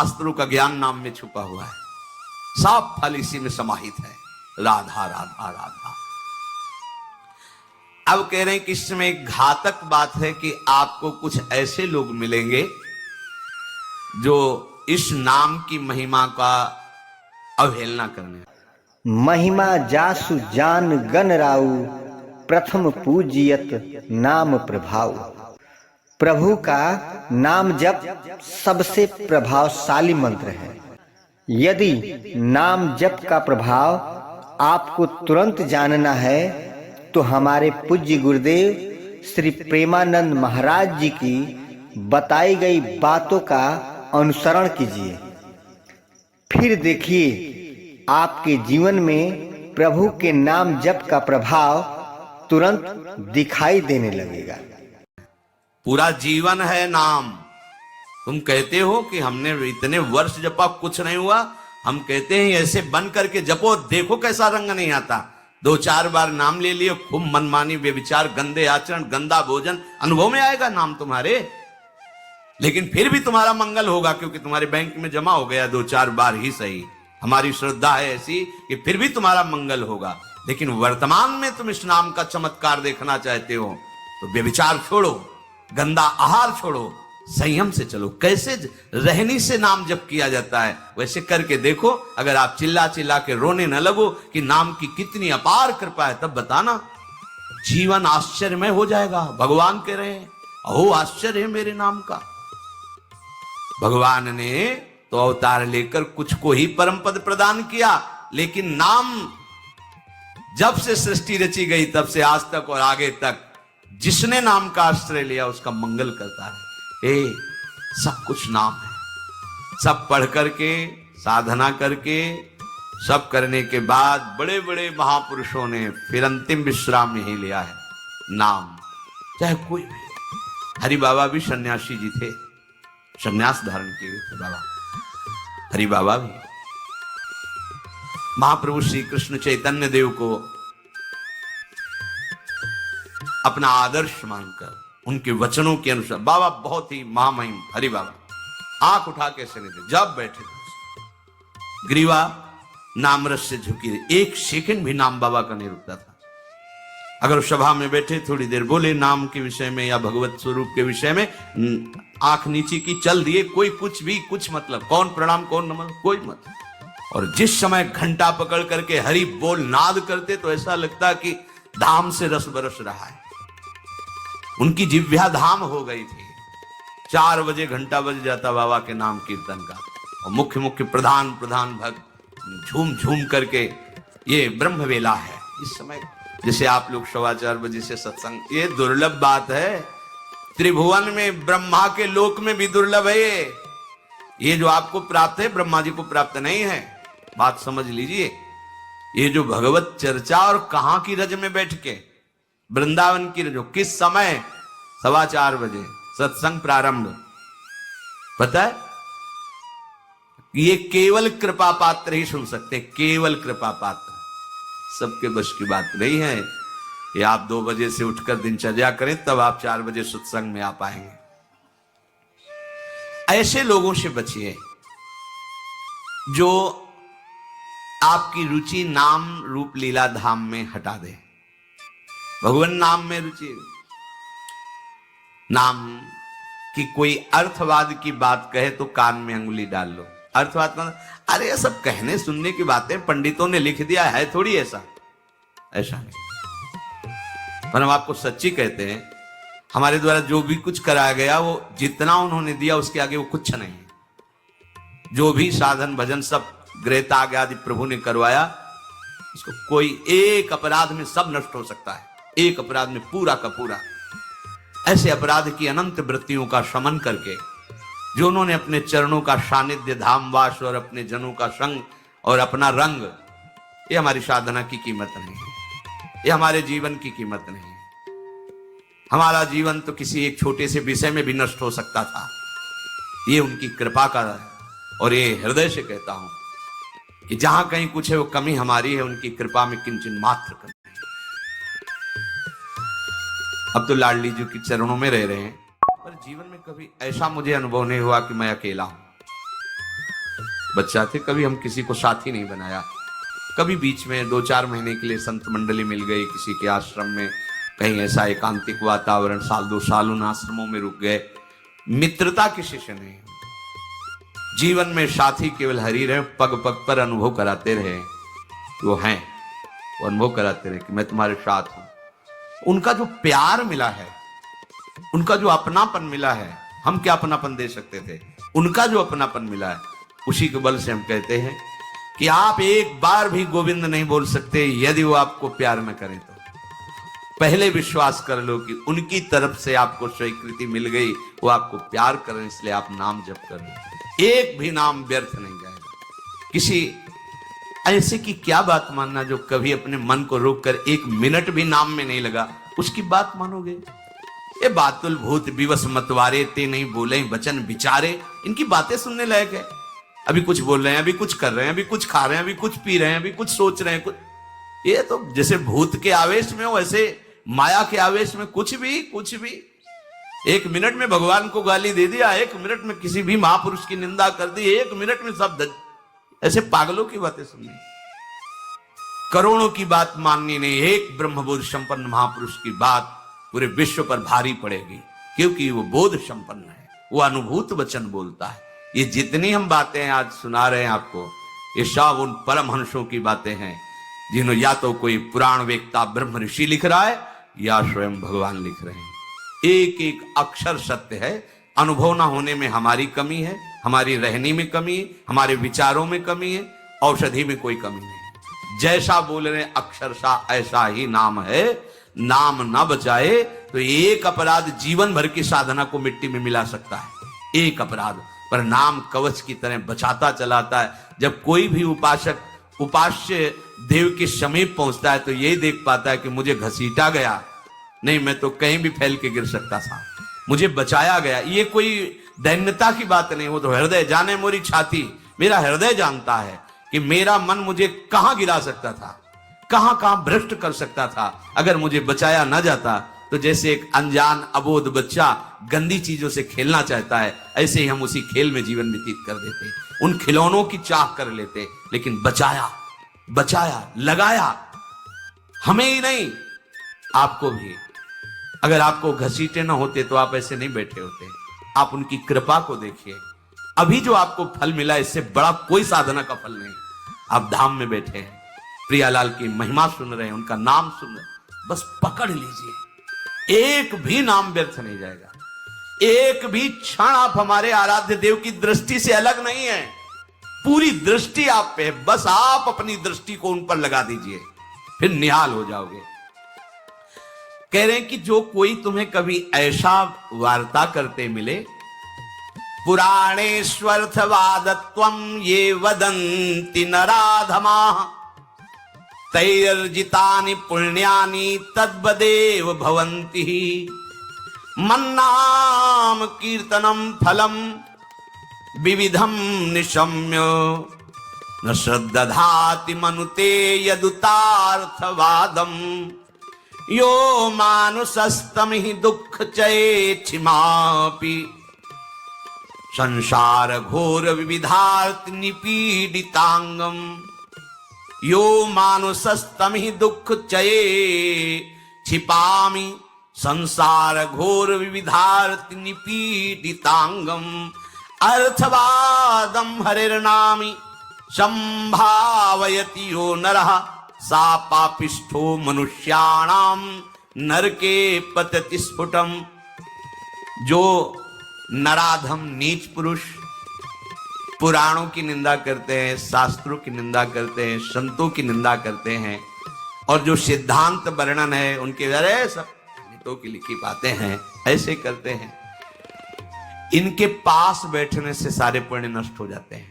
शास्त्रों का ज्ञान नाम में छुपा हुआ है। सब फल इसी में समाहित है, राधा राधा राधा। अब कह रहे हैं कि इसमें एक घातक बात है कि आपको कुछ ऐसे लोग मिलेंगे जो इस नाम की महिमा का अवहेलना करने। महिमा जासु जान गन राउ, प्रथम पूजियत नाम प्रभाव। प्रभु का नाम जप सबसे प्रभावशाली मंत्र है। यदि नाम जप का प्रभाव आपको तुरंत जानना है तो हमारे पूज्य गुरुदेव श्री प्रेमानंद महाराज जी की बताई गई बातों का अनुसरण कीजिए। फिर देखिए आपके जीवन में प्रभु के नाम जप का प्रभाव तुरंत दिखाई देने लगेगा। पूरा जीवन है नाम। तुम कहते हो कि हमने इतने वर्ष जपा कुछ नहीं हुआ, हम कहते हैं ऐसे बन करके जपो, देखो कैसा रंग नहीं आता। 2-4 बार नाम ले लिए, खूब मनमानी व्यभिचार, गंदे आचरण, गंदा भोजन अनुभव में आएगा नाम तुम्हारे, लेकिन फिर भी तुम्हारा मंगल होगा क्योंकि तुम्हारे बैंक में जमा हो गया 2-4 बार ही सही। हमारी श्रद्धा है ऐसी कि फिर भी तुम्हारा मंगल होगा। लेकिन वर्तमान में तुम इस नाम का चमत्कार देखना चाहते हो तो व्यभिचार छोड़ो, गंदा आहार छोड़ो, संयम से चलो। कैसे रहनी से नाम जप किया जाता है वैसे करके देखो। अगर आप चिल्ला चिल्ला के रोने न लगो कि नाम की कितनी अपार कृपा है, तब बताना, जीवन आश्चर्यमय हो जाएगा। भगवान कह रहे हैं अहो आश्चर्य है मेरे नाम का। भगवान ने तो अवतार लेकर कुछ को ही परम पद प्रदान किया, लेकिन नाम जब से सृष्टि रची गई तब से आज तक और आगे तक जिसने नाम का आश्रय लिया उसका मंगल करता है। सब कुछ नाम है। सब पढ़ करके, साधना करके, सब करने के बाद बड़े बड़े महापुरुषों ने फिर अंतिम विश्राम यही लिया है, नाम। चाहे कोई भी, हरि बाबा भी सन्यासी जी थे, सन्यास धारण किए थे बाबा हरि बाबा भी। महाप्रभु श्री कृष्ण चैतन्य देव को अपना आदर्श मानकर उनके वचनों के अनुसार बाबा बहुत ही महामहिम हरि बाबा आंख उठा के चले थे। जब बैठे थे ग्रीवा नामरस से झुकी, एक सेकंड भी नाम बाबा का नहीं रुकता था। अगर सभा में बैठे थोड़ी देर बोले नाम के विषय में या भगवत स्वरूप के विषय में, आंख नीचे की चल दिए, कोई कुछ भी कुछ मतलब, कौन प्रणाम कौन नमन, कोई मतलब। और जिस समय घंटा पकड़ करके हरि बोल नाद करते तो ऐसा लगता कि धाम से रस बरस रहा है। उनकी जिह्वा धाम हो गई थी। 4 बजे घंटा बज जाता बाबा के नाम कीर्तन का, और मुख्य मुख्य प्रधान प्रधान भक्त झूम झूम करके, ये ब्रह्म वेला है इस समय। जैसे आप लोग 4:15 बजे से सत्संग, ये दुर्लभ बात है। त्रिभुवन में ब्रह्मा के लोक में भी दुर्लभ है ये जो आपको प्राप्त है ब्रह्मा जी को प्राप्त नहीं है। बात समझ लीजिए। ये जो भगवत चर्चा, और कहां की रज में बैठ के, वृंदावन की रज, किस समय 4:15 बजे सत्संग प्रारंभ, पता है? ये केवल कृपा पात्र ही सुन सकते, केवल कृपा पात्र, सबके बस की बात नहीं है। ये आप 2 बजे से उठकर दिनचर्या करें तब आप 4 बजे सत्संग में आ पाएंगे। ऐसे लोगों से बचिए जो आपकी रुचि नाम रूप लीला धाम में हटा दे। भगवान नाम में रुचि, नाम की कोई अर्थवाद की बात कहे तो कान में अंगुली डाल लो। अर्थवाद मतलब, अरे ये सब कहने सुनने की बातें पंडितों ने लिख दिया है, थोड़ी ऐसा नहीं। पर हम आपको सच्ची कहते हैं, हमारे द्वारा जो भी कुछ कराया गया वो जितना उन्होंने दिया उसके आगे वो कुछ नहीं है। जो भी साधन भजन सब गृह त्याग आदि प्रभु ने करवाया, इसको कोई एक अपराध में सब नष्ट हो सकता है, एक अपराध में पूरा का पूरा। ऐसे अपराध की अनंत वृत्तियों का शमन करके जो उन्होंने अपने चरणों का सानिध्य, धामवास और अपने जनों का संग और अपना रंग, ये हमारी साधना की कीमत नहीं है, ये हमारे जीवन की कीमत नहीं है। हमारा जीवन तो किसी एक छोटे से विषय में भी नष्ट हो सकता था, ये उनकी कृपा का है। और ये हृदय से कहता हूं कि जहां कहीं कुछ है वो कमी हमारी है, उनकी कृपा में किंचन मात्र कमी। अब तो लाडली जी के चरणों में रह रहे हैं, पर जीवन में कभी ऐसा मुझे अनुभव नहीं हुआ कि मैं अकेला हूं। बच्चा थे, कभी हम किसी को साथी नहीं बनाया। कभी बीच में 2-4 महीने के लिए संत मंडली मिल गई किसी के आश्रम में, कहीं ऐसा एकांतिक वातावरण, 1-2 साल उन आश्रमों में रुक गए। मित्रता किसी से नहीं। जीवन में साथी केवल हरि रहे, पग पग पर अनुभव कराते रहे, वो हैं, वो अनुभव कराते रहे कि मैं तुम्हारे साथ हूं। उनका जो प्यार मिला है, उनका जो अपनापन मिला है, हम क्या अपनापन दे सकते थे, उनका जो अपनापन मिला है, उसी के बल से हम कहते हैं कि आप एक बार भी गोविंद नहीं बोल सकते यदि वो आपको प्यार न करें तो। पहले विश्वास कर लो कि उनकी तरफ से आपको स्वीकृति मिल गई, वो आपको प्यार करें, इसलिए आप नाम जप कर लो। एक भी नाम व्यर्थ नहीं जाएगा। किसी ऐसे की क्या बात मानना जो कभी अपने मन को रोककर 1 मिनट भी नाम में नहीं लगा, उसकी बात मानोगे? ये बातुल भूत विवश मतवारे ते नहीं बोले वचन विचारे, इनकी बातें सुनने लायक है। अभी कुछ बोल रहे हैं, अभी कुछ कर रहे हैं, अभी कुछ खा रहे हैं, अभी कुछ पी रहे हैं, अभी कुछ सोच रहे हैं, कुछ। ये तो जैसे भूत के आवेश में हो, वैसे माया के आवेश में कुछ भी 1 मिनट में भगवान को गाली दे दिया, 1 मिनट में किसी भी महापुरुष की निंदा कर दी, 1 मिनट में सब ऐसे पागलों की बातें सुननी, करोड़ों की बात माननी नहीं, एक ब्रह्मबोध संपन्न महापुरुष की बात पूरे विश्व पर भारी पड़ेगी, क्योंकि वो बोध संपन्न है, वो अनुभूत वचन बोलता है। ये जितनी हम बातें आज सुना रहे हैं आपको, ये सब उन परमहंसों की बातें हैं जिन्हों या तो कोई पुराण वेत्ता ब्रह्म ऋषि लिख रहा है या स्वयं भगवान लिख रहे हैं। एक एक अक्षर सत्य है। अनुभव ना होने में हमारी कमी है, हमारी रहनी में कमी है, हमारे विचारों में कमी है, औषधि में कोई कमी नहीं। जैसा बोल रहे अक्षरशः ऐसा ही नाम है। नाम ना बचाए तो एक अपराध जीवन भर की साधना को मिट्टी में मिला सकता है। एक अपराध पर नाम कवच की तरह बचाता चलाता है। जब कोई भी उपासक उपास्य देव के समीप पहुंचता है तो यही देख पाता है कि मुझे घसीटा गया नहीं, मैं तो कहीं भी फैल के गिर सकता था, मुझे बचाया गया। ये कोई दैन्यता की बात नहीं, वो तो हृदय जाने मोरी छाती। मेरा हृदय जानता है कि मेरा मन मुझे कहां गिरा सकता था, कहां कहां भ्रष्ट कर सकता था। अगर मुझे बचाया ना जाता तो जैसे एक अनजान अबोध बच्चा गंदी चीजों से खेलना चाहता है, ऐसे ही हम उसी खेल में जीवन व्यतीत कर देते, उन खिलौनों की चाह कर लेते। लेकिन बचाया लगाया, हमें ही नहीं आपको भी। अगर आपको घसीटे ना होते तो आप ऐसे नहीं बैठे होते। आप उनकी कृपा को देखिए। अभी जो आपको फल मिला, इससे बड़ा कोई साधना का फल नहीं। आप धाम में बैठे हैं, प्रियालाल की महिमा सुन रहे हैं, उनका नाम सुन रहे हैं, बस पकड़ लीजिए। एक भी नाम व्यर्थ नहीं जाएगा। एक भी क्षण आप हमारे आराध्य देव की दृष्टि से अलग नहीं है। पूरी दृष्टि आप पे है, बस आप अपनी दृष्टि को उन पर लगा दीजिए, फिर निहाल हो जाओगे। कह रहे हैं कि जो कोई तुम्हें कभी ऐसा वार्ता करते मिले, पुराणेष्वर्थवादत्वं ये वदन्ति नराधमाः तैर्जितानि पुण्यानि तद्वदेव भवन्ति। मन्नाम कीर्तनम फलम विविधम निशम्य न श्रद्धाति मनुते यदुतार्थवादम। यो मानुषस्तम हि दुःख चेक्षिमापि संसार घोर विविधार्थ निपीडितांगम। यो मानुषस्तम हि दुःख चये क्षिपामि संसार घोर विविधार्थ निपीडितांगम। अर्थवादम हरिर्नामि संभावयति यो नरः सा पापिष्ठो मनुष्याणाम नरके पतति स्फुटम। जो नराधम नीच पुरुष पुराणों की निंदा करते हैं, शास्त्रों की निंदा करते हैं, संतों की निंदा करते हैं, और जो सिद्धांत वर्णन है उनके अरे सब पंडितों की लिखी बातें हैं, ऐसे करते हैं, इनके पास बैठने से सारे पुण्य नष्ट हो जाते हैं।